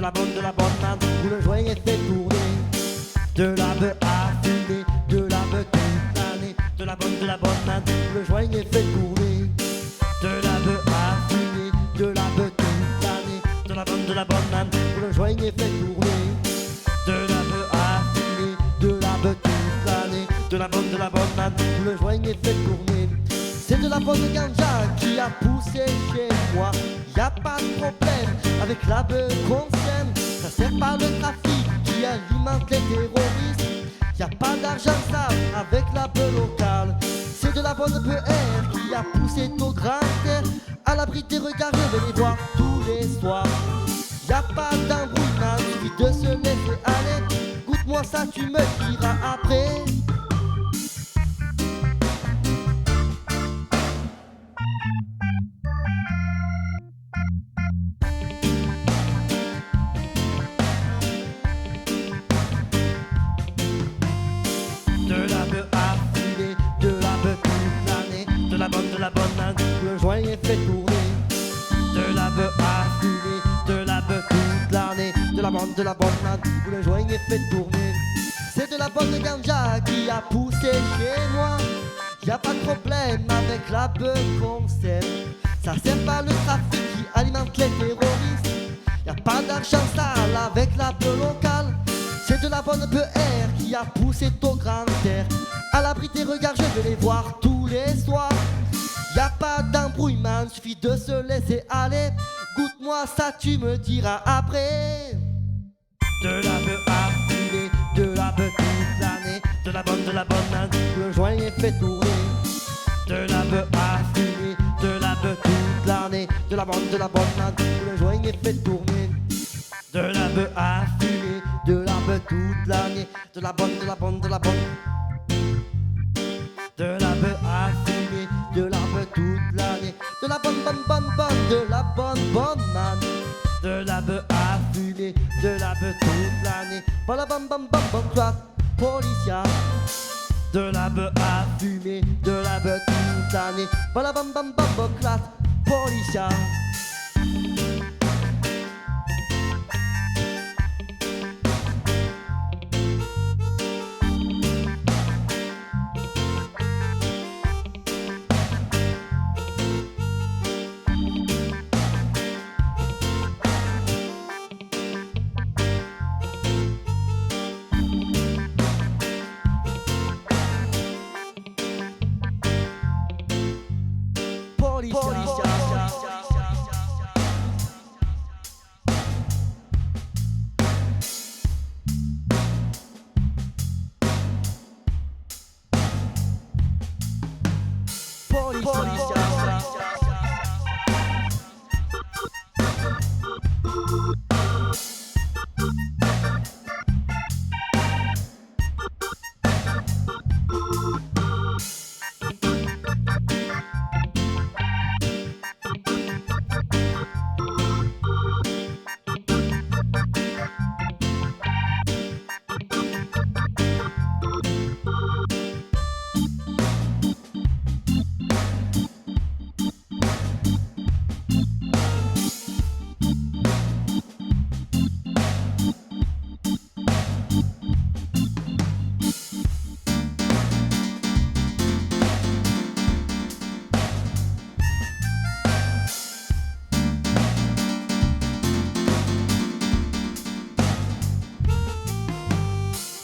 de la bonne man où le joint est fait tourner. De la beuh à fumer, de la beuh toute l'année. De la bonne man où le joint est fait tourner. De la beuh à fumer, de la beuh toute l'année. De la bonne man où le joint est fait tourner. De la beuh à fumer, de la beuh toute l'année. De la bonne man où le joint est fait tourner. C'est de la bonne ganja qui a poussé chez moi. Y a pas de problème avec la beuh qu'on sème. Ça sert pas le trafic qui alimente les terroristes. Y a pas d'argent sale avec la beuh locale. C'est de la bonne beuh qui a poussé au grand air. À l'abri des regards, je vais les voir tous les soirs. Y a pas d'embrouillement, suffit de se laisser aller. Goûte-moi ça, tu me diras après. De la bonne man où le joint est fait tourner. De la beuh à fumer, de la beuh toute l'année. De la bonne man où le joint est fait tourner. C'est de la bonne ganja qui a poussé chez moi. Y a pas de problème avec la beuh qu'on sème. Ça sert pas le trafic qui alimente les terroristes. Y a pas d'argent sale avec la beuh locale. C'est de la bonne beuh qui a poussé au grand air. À l'abri des regards, je vais les voir tous les soirs. Y a pas d'embrouillement, suffit de se laisser aller. Goûte-moi ça, tu me diras après. De la beuh à fumer, de la beuh toute l'année. De la bonne man, le joint est fait tourner. De la beuh à fumer, de la beuh toute l'année. De la bonne man, le joint est fait tourner. De la beuh à fumer, de la beuh toute l'année. De la bonne. De la beuh à fumer, de la beuh toute l'année. De la bonne, de la bonne man. De la beuh à fumer, de la beuh toute l'année. Bala bam, clap, policia. De la beuh à fumer, de la beuh toute l'année. Bala bam, clap, policia.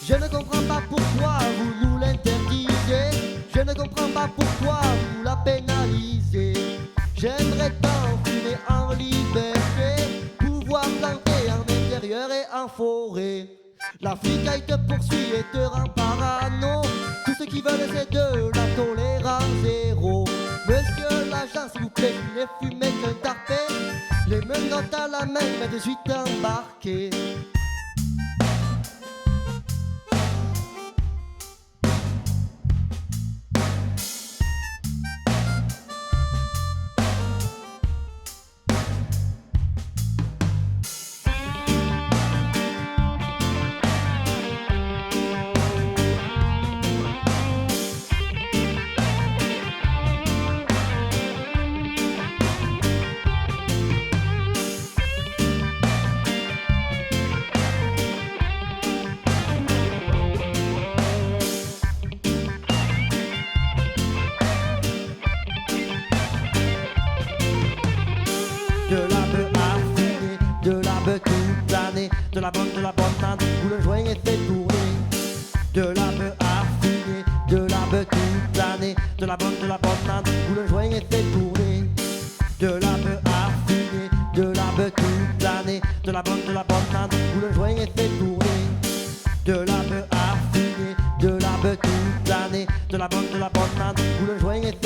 Je ne comprends pas pourquoi vous nous l'interdisez. Je ne comprends pas pourquoi vous la pénalisez. J'aimerais tant fumer en liberté, pouvoir planter en intérieur et en forêt. La flicaille te poursuit et te rend parano. Tout ce qu'ils veulent c'est de la tolérance zéro. Monsieur l'agent s'il vous plaît, je n'ai fumé qu'un tarpé. Les menottes à la main, mais de suite embarqué. de la bonne manne où le joint est fait tourner. De la bœuf à fumer, de la bœuf toute l'année, de la bonne manne où le joint est fait tourner. De la bœuf à fumer, de la bœuf toute l'année, de la bonne manne où le joint est fait tourner. De la bœuf à fumer, de la bœuf toute l'année, de la bonne manne où le joint est fait tourner.